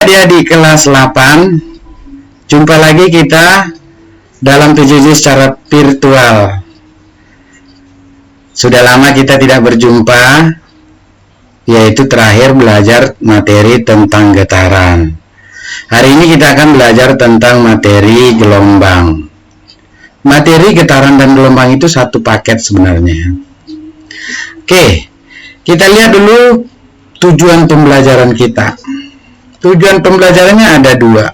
Di kelas 8, jumpa lagi kita dalam PJJ secara virtual. Sudah lama kita tidak berjumpa, yaitu terakhir belajar materi tentang getaran. Hari ini kita akan belajar tentang materi gelombang. Materi getaran dan gelombang itu satu paket sebenarnya. Oke, kita lihat dulu tujuan pembelajaran kita. Tujuan pembelajarannya ada dua,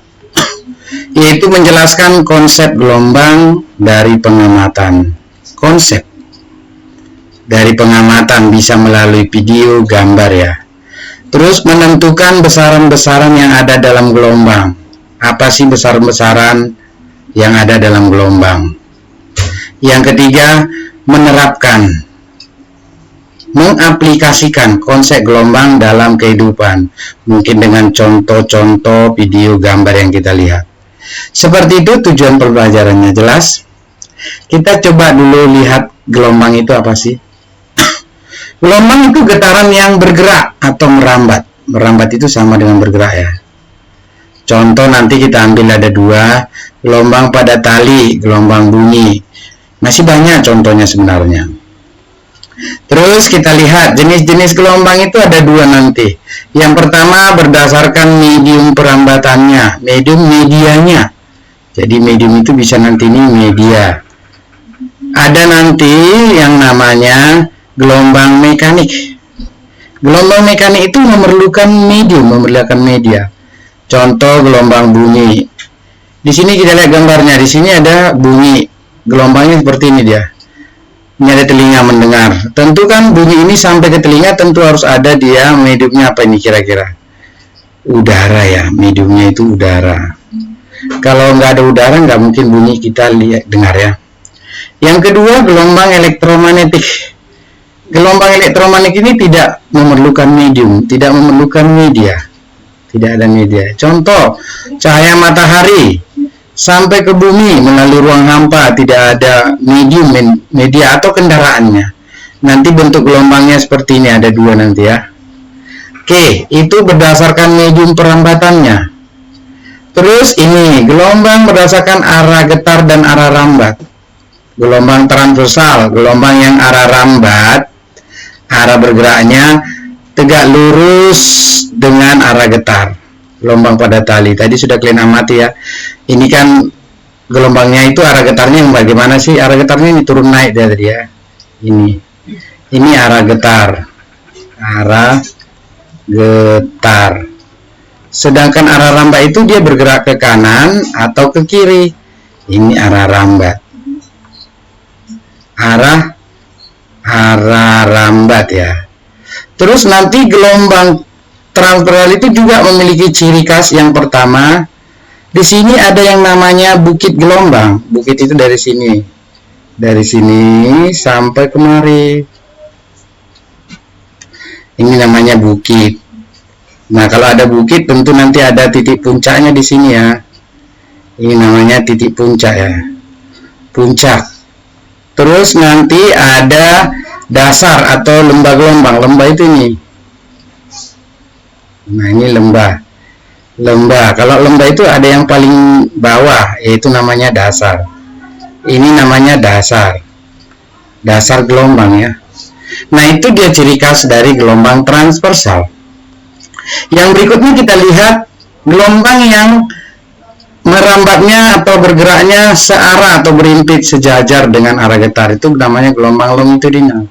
yaitu menjelaskan konsep gelombang dari pengamatan. Konsep dari pengamatan bisa melalui video, gambar ya. Terus menentukan besaran-besaran yang ada dalam gelombang. Apa sih besaran-besaran yang ada dalam gelombang? Yang ketiga, menerapkan, mengaplikasikan konsep gelombang dalam kehidupan, mungkin dengan contoh-contoh video gambar yang kita lihat. Seperti itu tujuan pembelajarannya, jelas? Kita coba dulu lihat gelombang itu apa sih? Gelombang itu getaran yang bergerak atau merambat. Merambat itu sama dengan bergerak ya. Contoh nanti kita ambil ada dua, gelombang pada tali, gelombang bunyi. Masih banyak contohnya sebenarnya. Terus kita lihat jenis-jenis gelombang itu ada dua nanti. Yang pertama berdasarkan medium perambatannya, medium medianya. Jadi medium itu bisa nanti ini media. Ada nanti yang namanya gelombang mekanik. Gelombang mekanik itu memerlukan medium, memerlukan media. Contoh gelombang bunyi. Di sini kita lihat gambarnya. Di sini ada bunyi. Gelombangnya seperti ini dia. Ini ada telinga mendengar. Tentu kan bunyi ini sampai ke telinga tentu harus ada dia mediumnya apa ini kira-kira? Udara ya, mediumnya itu udara. Kalau nggak ada udara nggak mungkin bunyi kita lihat dengar ya. Yang kedua gelombang elektromagnetik. Gelombang elektromagnetik ini tidak memerlukan medium, tidak memerlukan media. Tidak ada media. Contoh cahaya matahari sampai ke bumi melalui ruang hampa, tidak ada medium media atau kendaraannya. Nanti bentuk gelombangnya seperti ini, ada dua nanti ya. Oke, itu berdasarkan medium perambatannya. Terus ini gelombang berdasarkan arah getar dan arah rambat. Gelombang transversal, gelombang yang arah rambat, arah bergeraknya tegak lurus dengan arah getar. Gelombang pada tali tadi sudah kalian amati ya. Ini kan gelombangnya itu arah getarnya yang bagaimana sih? Arah getarnya ini turun naik dia tadi ya. Ini arah getar. Arah getar. Sedangkan arah rambat itu dia bergerak ke kanan atau ke kiri. Ini arah rambat. Arah rambat ya. Terus nanti gelombang transversal itu juga memiliki ciri khas. Yang pertama, di sini ada yang namanya bukit gelombang. Bukit itu dari sini sampai kemari. Ini namanya bukit. Nah, kalau ada bukit tentu nanti ada titik puncaknya di sini ya. Ini namanya titik puncak ya. Puncak. Terus nanti ada dasar atau lembah gelombang. Lembah itu ini. Nah, ini lembah. Kalau lembah itu ada yang paling bawah, yaitu namanya dasar. Ini namanya dasar. Dasar gelombang ya. Nah, itu dia ciri khas dari gelombang transversal. Yang berikutnya kita lihat gelombang yang merambatnya atau bergeraknya searah atau berimpit sejajar dengan arah getar. Itu namanya gelombang longitudinal.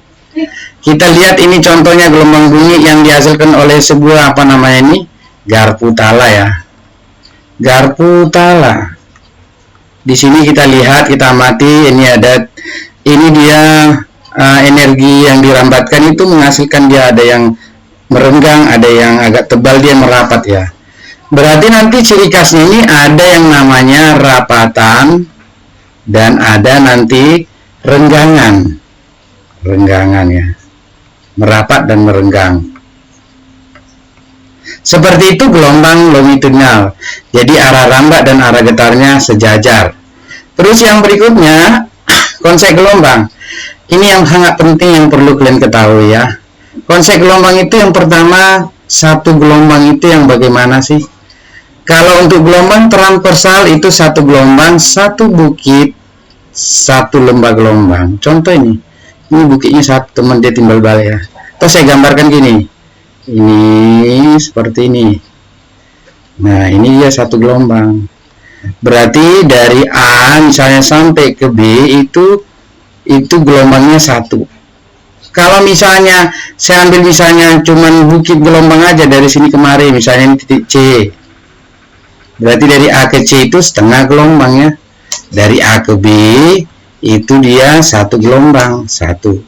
Kita lihat ini contohnya gelombang bunyi yang dihasilkan oleh sebuah apa namanya ini? Garpu tala ya. Garpu tala. Di sini kita lihat, kita amati, ini dia energi yang dirambatkan itu menghasilkan dia ada yang merenggang, ada yang agak tebal, dia merapat ya. Berarti nanti ciri khasnya ini ada yang namanya rapatan dan ada nanti renggangan. Renggangan ya. Merapat dan merenggang. Seperti itu gelombang longitudinal. Jadi arah rambat dan arah getarnya sejajar. Terus yang berikutnya konsep gelombang. Ini yang sangat penting yang perlu kalian ketahui ya. Konsep gelombang itu yang pertama, satu gelombang itu yang bagaimana sih? Kalau untuk gelombang transversal itu satu gelombang, satu bukit, satu lembah gelombang. Contoh ini bukitnya satu, teman dia timbal balik ya. Terus saya gambarkan gini, ini seperti ini. Nah, ini dia satu gelombang. Berarti dari A misalnya sampai ke B itu gelombangnya satu. Kalau misalnya saya ambil misalnya cuman bukit gelombang aja dari sini kemari, misalnya ini titik C. Berarti dari A ke C itu setengah gelombangnya. Dari A ke B itu dia satu gelombang, satu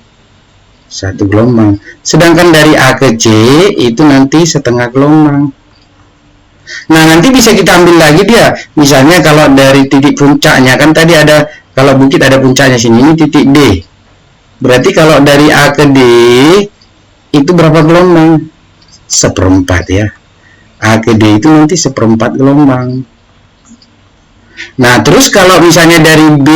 gelombang. Sedangkan dari A ke C itu nanti setengah gelombang. Nah, nanti bisa kita ambil lagi dia. Misalnya kalau dari titik puncaknya, kan tadi ada, kalau bukit ada puncaknya sini, ini titik D. Berarti kalau dari A ke D itu berapa gelombang? Seperempat ya. A ke D itu nanti seperempat gelombang. Nah, terus kalau misalnya dari B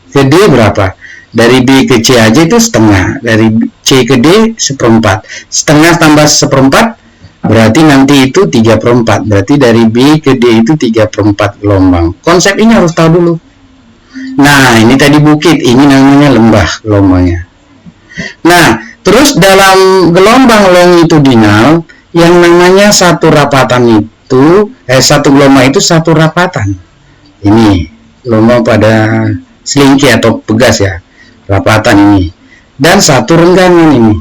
ke D berapa? Dari B ke C aja itu setengah. Dari C ke D seperempat. Setengah tambah seperempat berarti nanti itu 3/4. Berarti dari B ke D itu 3/4 gelombang. Konsep ini harus tahu dulu. Nah, ini tadi bukit, ini namanya lembah gelombangnya. Nah, terus dalam gelombang longitudinal yang namanya satu rapatan itu, satu gelombang itu satu rapatan. Ini gelombang pada selingki atau pegas ya, rapatan ini. Dan satu renggangan ini.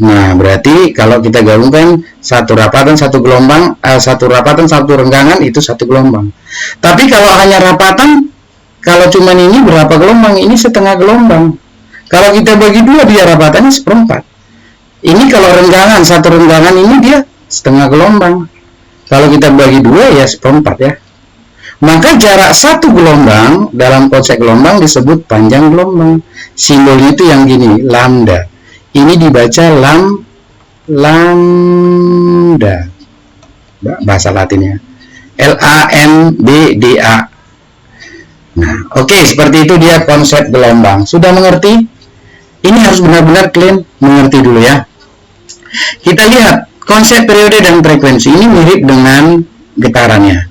Nah, berarti kalau kita gabungkan satu rapatan satu gelombang, satu rapatan satu renggangan itu satu gelombang. Tapi kalau hanya rapatan, kalau cuman ini berapa gelombang? Ini setengah gelombang. Kalau kita bagi dua, dia rapatannya seperempat. Ini kalau renggangan, satu renggangan ini dia setengah gelombang. Kalau kita bagi dua ya seperempat ya. Maka jarak satu gelombang dalam konsep gelombang disebut panjang gelombang. Simbolnya itu yang gini, lambda. Ini dibaca lambda. Bahasa Latinnya. LAMBDA. Nah, oke, seperti itu dia konsep gelombang. Sudah mengerti? Ini harus benar-benar kalian mengerti dulu ya. Kita lihat konsep periode dan frekuensi ini mirip dengan getarannya.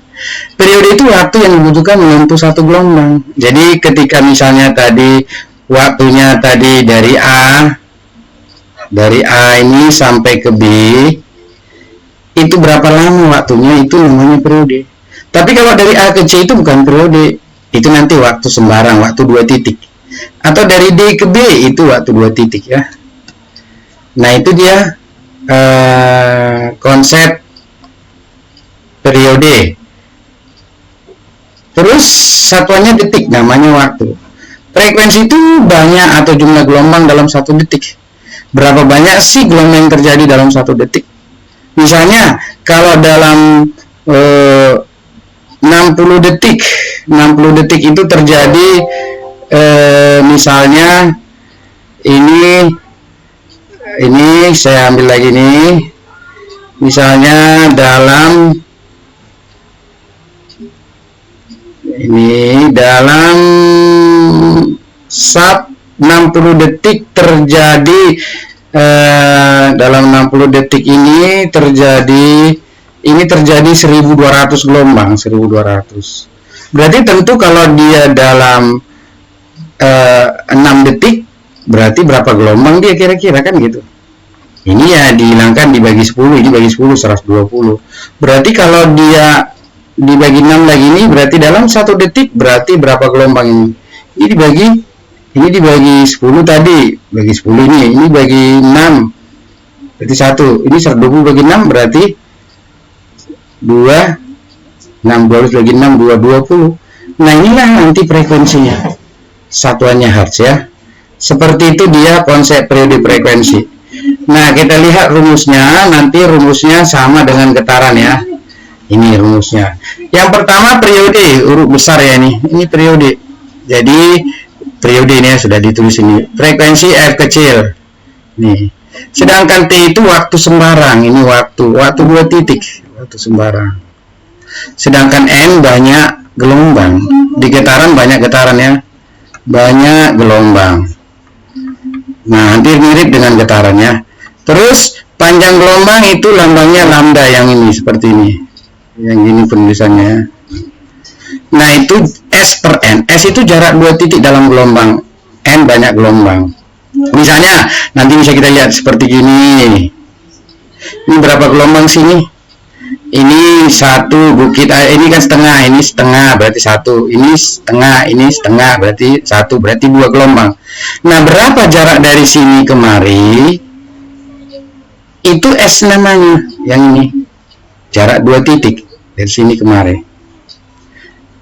Periode itu waktu yang dibutuhkan menempuh satu gelombang. Jadi ketika misalnya tadi waktunya tadi dari A ini sampai ke B, itu berapa lama waktunya, itu namanya periode. Tapi kalau dari A ke C itu bukan periode, itu nanti waktu sembarang, waktu 2 titik. Atau dari D ke B itu waktu 2 titik ya. Nah, itu dia konsep periode. Terus satuannya detik, namanya waktu. Frekuensi itu banyak atau jumlah gelombang dalam 1 detik. Berapa banyak sih gelombang yang terjadi dalam 1 detik? Misalnya kalau dalam 60 detik itu terjadi misalnya ini saya ambil lagi nih, misalnya dalam 60 detik terjadi dalam 60 detik ini terjadi 1200 gelombang, 1200. Berarti tentu kalau dia dalam 6 detik berarti berapa gelombang dia kira-kira, kan gitu. Ini ya dihilangkan dibagi 10, ini bagi 10 120. Berarti kalau dia dibagi 6 lagi ini berarti dalam 1 detik berarti berapa gelombang ini? Ini dibagi 10 tadi, bagi 10 ini bagi 6. Berarti 1. Ini 120 bagi 6 berarti 2 12 bagi 6 20. Nah, inilah nanti frekuensinya. Satuannya hertz ya. Seperti itu dia konsep periode frekuensi. Nah, kita lihat rumusnya. Nanti rumusnya sama dengan getaran ya. Ini rumusnya. Yang pertama periode, huruf besar ya ini. Ini periode. Jadi periode ini ya, sudah ditulis ini. Frekuensi F kecil. Nih. Sedangkan T itu waktu sembarang. Ini waktu 2 titik. Waktu sembarang. Sedangkan N banyak gelombang. Di getaran banyak getaran ya. Banyak gelombang. Nah, nanti mirip dengan getarannya. Terus panjang gelombang itu lambangnya lambda yang ini seperti ini. yang gini penulisannya. Nah itu S per N. S itu jarak 2 titik dalam gelombang, N banyak gelombang. Misalnya nanti bisa kita lihat seperti gini. Ini berapa gelombang sini? Ini satu bukit, ini kan setengah, ini setengah berarti satu, ini setengah berarti satu, berarti 2 gelombang. Nah berapa jarak dari sini kemari? Itu S namanya, yang ini jarak 2 titik dari sini kemari.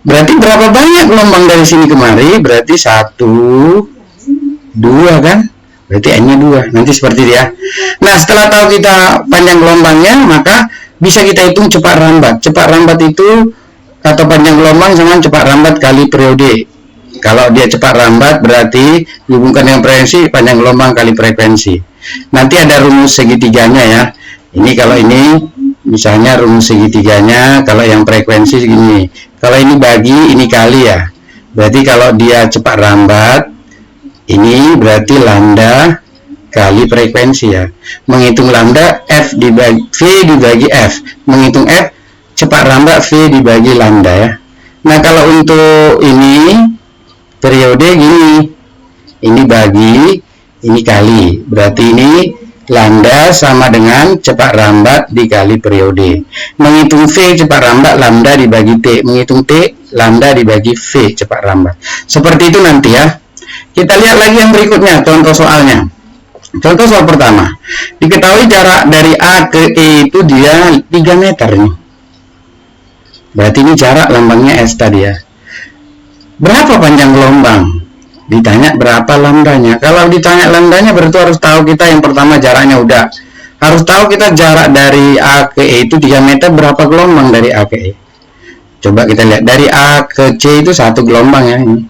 Berarti berapa banyak gelombang dari sini kemari? Berarti 1, 2 kan? Berarti N-nya 2. Nanti seperti itu ya. Nah, setelah tahu kita panjang gelombangnya, maka bisa kita hitung cepat rambat. Cepat rambat itu atau panjang gelombang sama cepat rambat kali periode. Kalau dia cepat rambat berarti dihubungkan dengan frekuensi panjang gelombang kali frekuensi. Nanti ada rumus segitiganya ya. Ini kalau ini misalnya rumus segitiganya, kalau yang frekuensi segini. Kalau ini bagi, ini kali ya. Berarti kalau dia cepat rambat, ini berarti lambda kali frekuensi ya. Menghitung lambda F dibagi V dibagi F. Menghitung F cepat rambat V dibagi lambda ya. Nah kalau untuk ini periode gini. Ini bagi, ini kali. Berarti ini lambda sama dengan cepat rambat dikali periode. Menghitung V cepat rambat lambda dibagi T. Menghitung T lambda dibagi V cepat rambat. Seperti itu nanti ya. Kita lihat lagi yang berikutnya, contoh soalnya. Contoh soal pertama. Diketahui jarak dari A ke E itu dia 3 meter nih. Berarti ini jarak lambangnya S tadi ya. Berapa panjang gelombang? Ditanya berapa lambdanya. Kalau ditanya lambdanya berarti harus tahu kita yang pertama jaraknya udah. Harus tahu kita jarak dari A ke E itu 3 meter, berapa gelombang dari A ke E. Coba kita lihat. Dari A ke C itu 1 gelombang ya ini.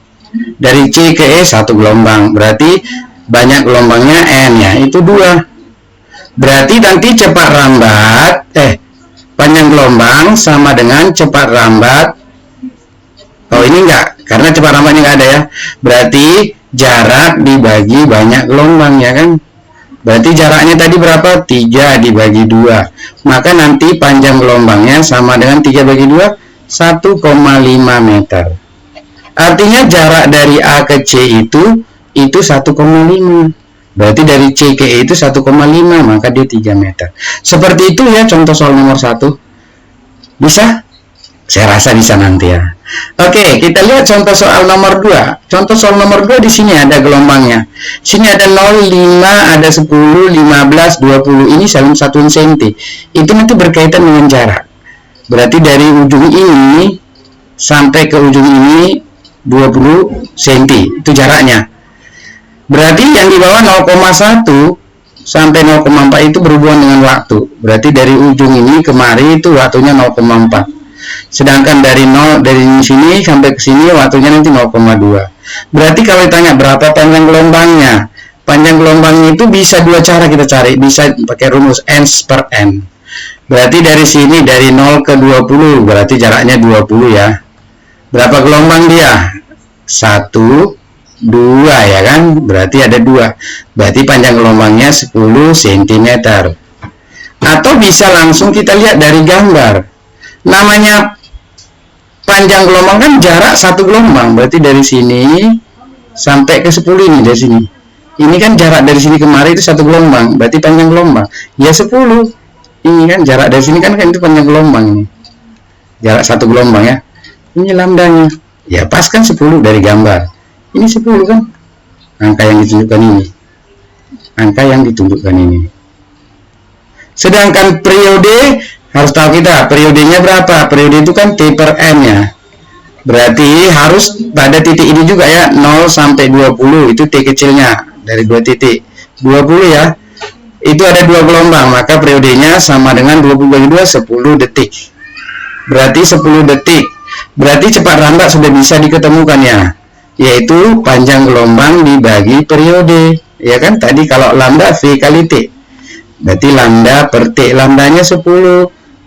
Dari C ke E 1 gelombang. Berarti banyak gelombangnya N ya. Itu 2. Berarti nanti cepat rambat panjang gelombang sama dengan cepat rambat. Oh ini enggak, karena cepat rambatnya enggak ada ya. Berarti jarak dibagi banyak gelombang ya kan. Berarti jaraknya tadi berapa? 3 dibagi 2. Maka nanti panjang gelombangnya sama dengan 3 bagi 2 1,5 meter. Artinya jarak dari A ke C itu 1,5. Berarti dari C ke E itu 1,5, maka dia 3 meter. Seperti itu ya contoh soal nomor 1. Bisa? Saya rasa bisa nanti ya. Oke, kita lihat contoh soal nomor 2. Contoh soal nomor 2 di sini ada gelombangnya. Sini ada 0, 5, ada 10, 15, 20. Ini saling 1 cm. Itu nanti berkaitan dengan jarak. Berarti dari ujung ini sampai ke ujung ini 20 cm. Itu jaraknya. Berarti yang di bawah 0,1 sampai 0,4 itu berhubungan dengan waktu. Berarti dari ujung ini kemari itu waktunya 0,4. Sedangkan dari sini sampai ke sini waktunya nanti 0,2. Berarti kalau ditanya berapa panjang gelombangnya? Panjang gelombangnya itu bisa 2 cara kita cari. Bisa pakai rumus N per N. Berarti dari sini dari 0 ke 20 berarti jaraknya 20 ya. Berapa gelombang dia? 1, 2 ya kan, berarti ada 2. Berarti panjang gelombangnya 10 cm. Atau bisa langsung kita lihat dari gambar. Namanya panjang gelombang kan jarak 1 gelombang. Berarti dari sini sampai ke 10 ini dari sini. Ini kan jarak dari sini kemari itu 1 gelombang. Berarti panjang gelombang. Ya 10. Ini kan jarak dari sini kan itu panjang gelombang ini. Jarak 1 gelombang ya. Ini lambdanya. Ya pas kan 10 dari gambar. Ini 10 kan angka yang ditunjukkan ini. Angka yang ditunjukkan ini. Sedangkan periode harus tahu kita periodenya berapa. Periode itu kan T per M ya. Berarti harus pada titik ini juga ya. 0 sampai 20 itu T kecilnya. Dari 2 titik 20 ya. Itu ada 2 gelombang. Maka periodenya sama dengan 20 bagi 2 10 detik. Berarti 10 detik. Berarti cepat rambat sudah bisa diketemukan ya. Yaitu panjang gelombang dibagi periode. Ya kan tadi kalau lambda V kali T. Berarti lambda per T. Lambdanya 10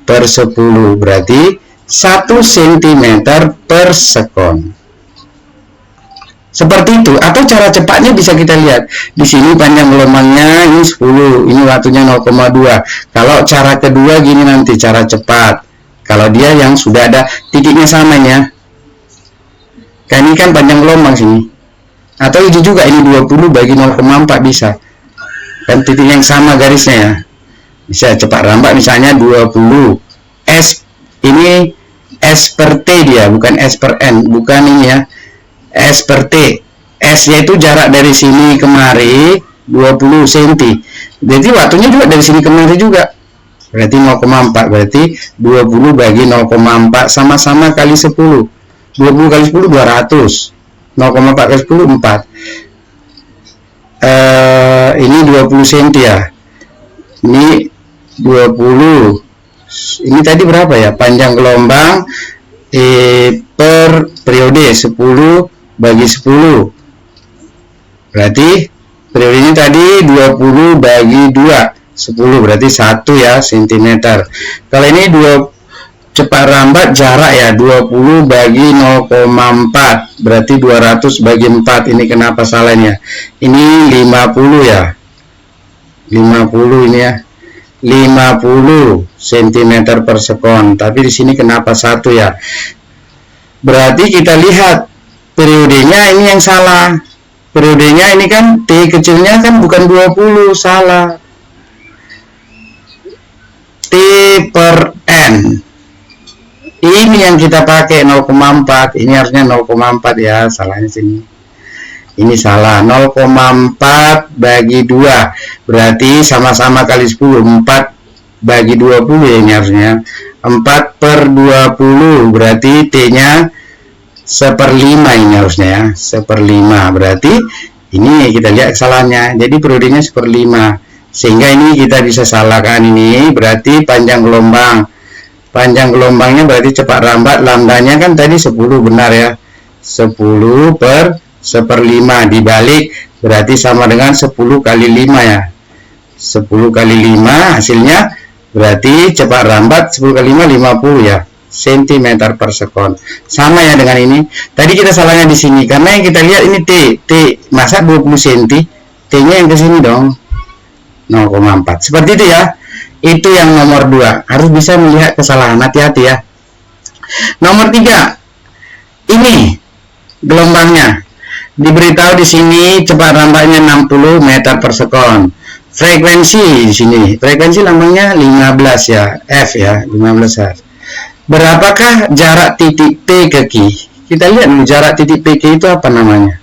per 10. Berarti 1 cm per sekon. Seperti itu. Atau cara cepatnya bisa kita lihat. Di sini panjang gelombangnya ini 10. Ini waktunya 0,2. Kalau cara kedua gini nanti cara cepat. Kalau dia yang sudah ada titiknya samanya. Kan ini kan panjang gelombang sini. Atau ini juga, ini 20 bagi 0,4 bisa. Kan titik yang sama garisnya ya. Bisa cepat rambat misalnya 20. S ini S per T dia, bukan S per N, bukan ini ya. S per T. S yaitu jarak dari sini kemari 20 cm. Berarti waktunya juga dari sini kemari juga. Berarti 0,4. Berarti 20 bagi 0,4 sama-sama kali 10. 20 kali 10 200. 0,4 kali 10 4. Ini 20 cm ya. Ini 20. Ini tadi berapa ya? Panjang gelombang per periode 10 bagi 10. Berarti periodenya tadi 20 bagi 2, 10, berarti 1 ya cm. Kalau ini 2 cepat rambat jarak ya, 20 bagi 0,4 berarti 200 bagi 4. Ini kenapa salahnya? Ini 50 ya. 50 ini ya. 50 cm per sekon. Tapi di sini kenapa 1 ya? Berarti kita lihat periodenya ini yang salah. Periodenya ini kan T kecilnya kan bukan 20, salah. T per N. Ini yang kita pakai 0,4. Ini harusnya 0,4 ya, salahnya sini. Ini salah. 0,4 bagi 2 berarti sama-sama kali 10. 4 bagi 20 ya ini harusnya. 4 per 20 berarti T-nya 1/5 ini harusnya ya. 1/5 berarti ini kita lihat kesalahannya. Jadi periodenya 1/5. Sehingga ini kita bisa salahkan ini berarti panjang gelombang. Panjang gelombangnya berarti cepat rambat, lambdanya kan tadi 10 benar ya. 10 per 1/5 dibalik berarti sama dengan 10 kali 5 ya. 10 kali 5 hasilnya berarti cepat rambat 10 kali 5 50 ya cm per sekon. Sama ya dengan ini. Tadi kita salahnya di sini karena yang kita lihat ini T masa 20 cm, T-nya yang ke sini dong. 0,4. Seperti itu ya. Itu yang nomor 2. Harus bisa melihat kesalahan. Hati-hati ya. Nomor 3. Ini gelombangnya. Diberitahu di sini cepat rambatnya 60 meter per sekon. Frekuensi di sini. Frekuensi lambangnya 15 ya. F ya, 15 Hz. Berapakah jarak titik P ke Q? Kita lihat dulu jarak titik P ke Q itu apa namanya.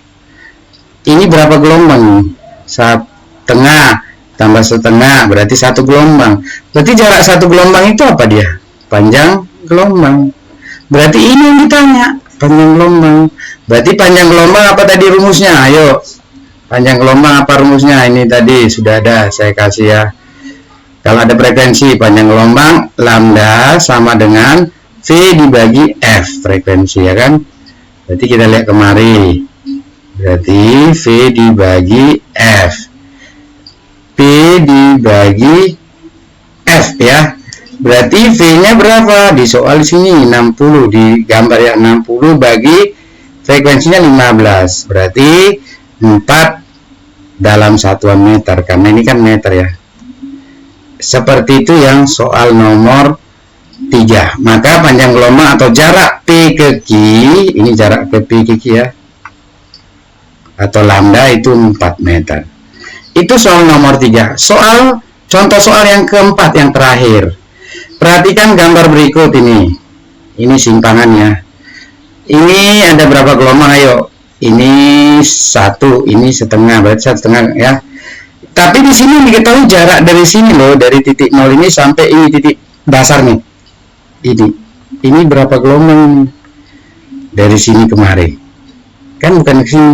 Ini berapa gelombang? 1/2 tambah 1/2 berarti 1 gelombang. Berarti jarak 1 gelombang itu apa dia? Panjang gelombang. Berarti ini yang ditanya, panjang gelombang. Berarti panjang gelombang apa tadi rumusnya? Ayo. Panjang gelombang apa rumusnya? Ini tadi sudah ada, saya kasih ya. Kalau ada frekuensi panjang gelombang, lambda sama dengan V dibagi F frekuensi ya kan. Berarti kita lihat kemari. Berarti V dibagi F. P dibagi F ya. Berarti V-nya berapa? Di soal sini 60, di gambar ya 60 bagi frekuensinya 15. Berarti 4 dalam satuan meter karena ini kan meter ya. Seperti itu yang soal nomor 3. Maka panjang gelombang atau jarak P ke Q, ini jarak ke P ke Q ya. Atau lambda itu 4 meter. Itu soal nomor 3. Soal contoh soal yang keempat yang terakhir. Perhatikan gambar berikut ini. Ini simpangannya. Ini ada berapa gelombang? Ayo. Ini 1, ini setengah, berarti 1/2 ya. Tapi di sini diketahui jarak dari sini loh, dari titik 0 ini sampai ini titik dasar nih. Ini berapa gelombang? Dari sini kemari. Kan bukan ke sini.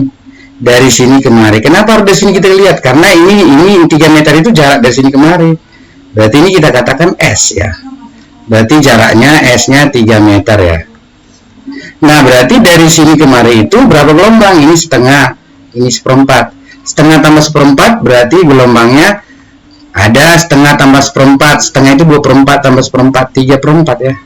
Dari sini kemari. Kenapa harus dari sini kita lihat? Karena ini 3 meter itu jarak dari sini kemari. Berarti ini kita katakan S ya. Berarti jaraknya S-nya 3 meter ya. Nah, berarti dari sini kemari itu berapa gelombang? Ini setengah, ini 1/4. Setengah tambah 1/4 berarti gelombangnya ada setengah tambah 1/4. Setengah itu 2/4 tambah 1/4, 3/4 ya.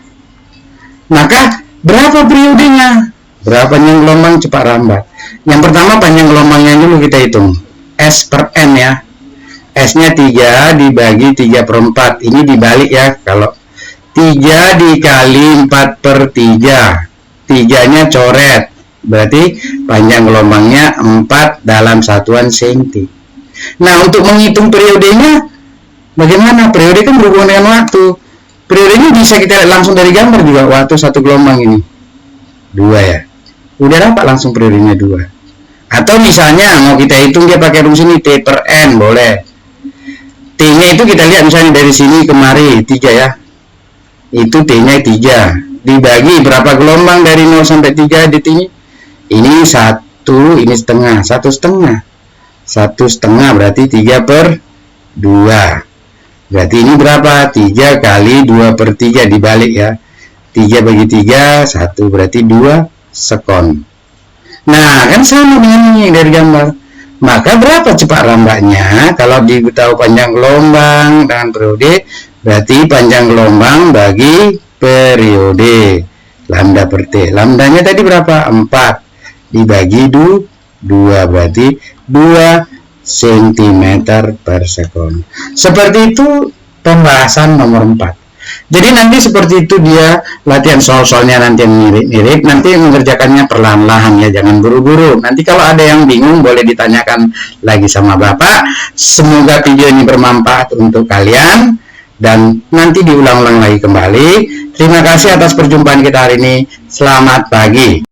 Maka berapa periodenya? Berapa yang gelombang cepat rambat? Yang pertama panjang gelombangnya dulu kita hitung. S per N ya. S-nya 3 dibagi 3/4. Ini dibalik ya. Kalau 3 dikali 4/3. 3-nya coret, berarti panjang gelombangnya 4 dalam satuan senti. Nah, untuk menghitung periodenya, bagaimana? Periode kan berhubungan dengan waktu. Periodenya bisa kita lihat langsung dari gambar juga. Waktu satu gelombang ini 2 ya. Udah dapat langsung periodenya 2. Atau misalnya mau kita hitung dia pakai rumus ini, T/N, boleh. T-nya itu kita lihat misalnya dari sini kemari 3 ya. Itu T-nya 3. Dibagi berapa gelombang dari 0 sampai 3 detiknya? Ini 1, ini setengah. 1/2. 1/2 berarti 3/2. Berarti ini berapa? 3 kali 2/3 dibalik ya. 3 bagi 3, 1 berarti 2 sekon. Nah, kan sama dengan ini dari gambar. Maka berapa cepat lambatnya? Kalau ditahu panjang gelombang dengan periode, berarti panjang gelombang bagi periode. Lambda per T. Lambdanya tadi berapa? 4 dibagi 2 berarti 2 cm per sekon. Seperti itu pembahasan nomor 4. Jadi nanti seperti itu dia latihan soal-soalnya nanti yang mirip-mirip. Nanti mengerjakannya perlahan-lahan ya, jangan buru-buru. Nanti kalau ada yang bingung boleh ditanyakan lagi sama Bapak. Semoga video ini bermanfaat untuk kalian dan nanti diulang-ulang lagi kembali. Terima kasih atas perjumpaan kita hari ini. Selamat pagi.